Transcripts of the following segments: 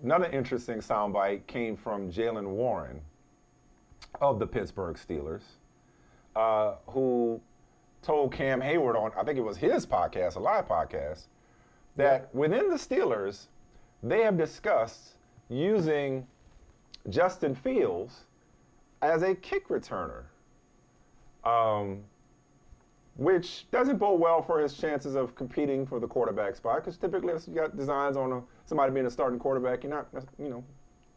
Another interesting soundbite came from Jaylen Warren of the Pittsburgh Steelers, who told Cam Hayward on, I think it was his podcast, a live podcast, that within the Steelers, they have discussed using Justin Fields as a kick returner, which doesn't bode well for his chances of competing for the quarterback spot, because typically if you got designs on somebody being a starting quarterback, you're not,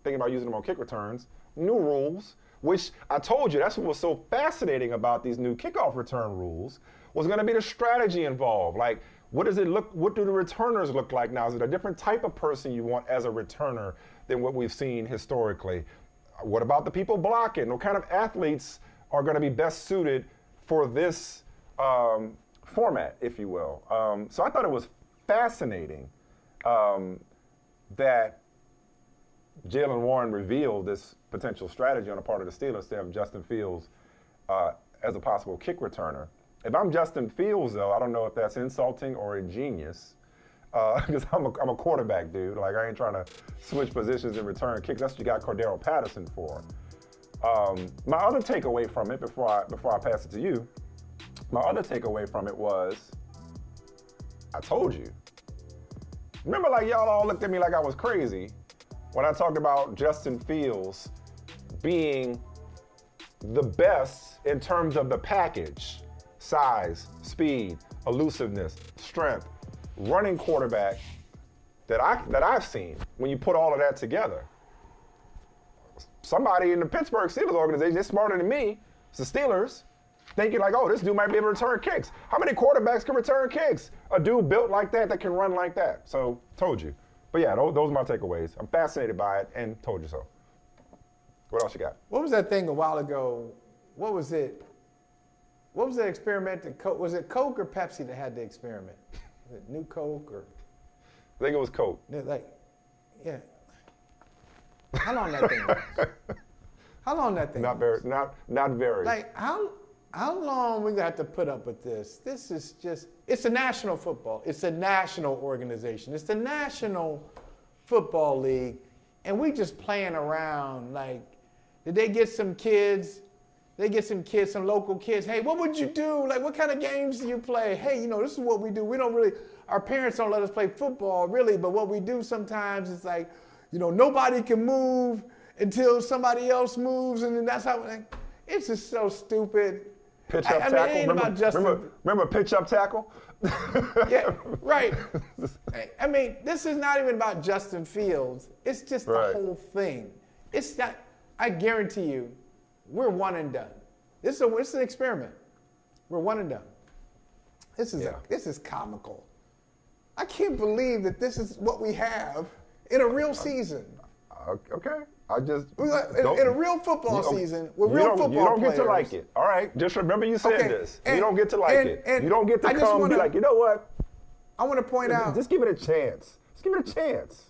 thinking about using them on kick returns. New rules, which I told you, that's what was so fascinating about these new kickoff return rules, was going to be the strategy involved. Like, what does it look? What do the returners look like now? Is it a different type of person you want as a returner than what we've seen historically? What about the people blocking? What kind of athletes are going to be best suited for this format, if you will? So I thought it was fascinating that Jaylen Warren revealed this potential strategy on the part of the Steelers to have Justin Fields as a possible kick returner. If I'm Justin Fields, though, I don't know if that's insulting or ingenious, because I'm a quarterback dude. Like, I ain't trying to switch positions and return kicks. That's what you got Cordero Patterson for. My other takeaway from it, before I pass it to you, my other takeaway from it was, I told you. Remember, like, y'all all looked at me like I was crazy when I talked about Justin Fields being the best in terms of the package: size, speed, elusiveness, strength, running quarterback that I've seen when you put all of that together. Somebody in the Pittsburgh Steelers organization, they're smarter than me, it's the Steelers, thinking like, oh, this dude might be able to return kicks. How many quarterbacks can return kicks? A dude built like that can run like that. So, told you. But yeah, those are my takeaways. I'm fascinated by it and told you so. What else you got? What was that thing a while ago? What was it? What was that experiment that Coke, was it Coke or Pepsi that had the experiment? Was it New Coke or? I think it was Coke. Like, yeah. How long that thing was? How long that thing Not was? very, not very. Like, how long we got to put up with this? This is just, it's a national football. It's a national organization. It's the National Football League. And we just playing around. Like, did they get some kids? They get some kids, some local kids. Hey, what would you do? Like, what kind of games do you play? Hey, this is what we do. We don't really, our parents don't let us play football, really. But what we do sometimes is like, nobody can move until somebody else moves. And then that's how, like, it's just so stupid. Pitch up tackle. Remember pitch up tackle? Yeah, right. I mean, this is not even about Justin Fields. It's just the whole thing. It's not, I guarantee you, we're one and done. This is an experiment. We're one and done. This is comical. I can't believe that this is what we have in a real season. Okay. In a real football season, with real football players. You don't get to like it. All right? Just remember you said this. You don't get to like it. You don't get to come and be like, you know what? I want to point out. Just give it a chance. Just give it a chance.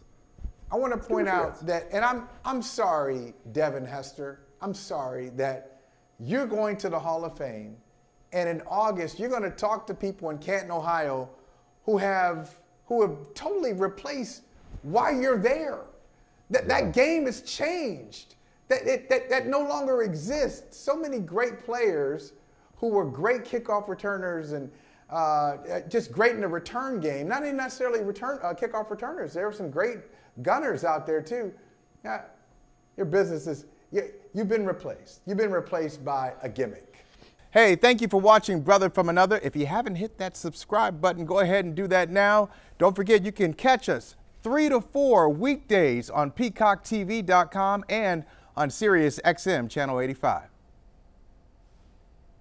I want to point out that, and I'm sorry, Devin Hester. I'm sorry that you're going to the Hall of Fame, and in August you're going to talk to people in Canton, Ohio, who have totally replaced why you're there. That game has changed. That no longer exists. So many great players who were great kickoff returners and just great in the return game. Not even necessarily kickoff returners. There were some great gunners out there too. Your business is, you've been replaced. You've been replaced by a gimmick. Hey, thank you for watching Brother from Another. If you haven't hit that subscribe button, go ahead and do that now. Don't forget you can catch us 3 to 4 weekdays on PeacockTV.com and on Sirius XM Channel 85.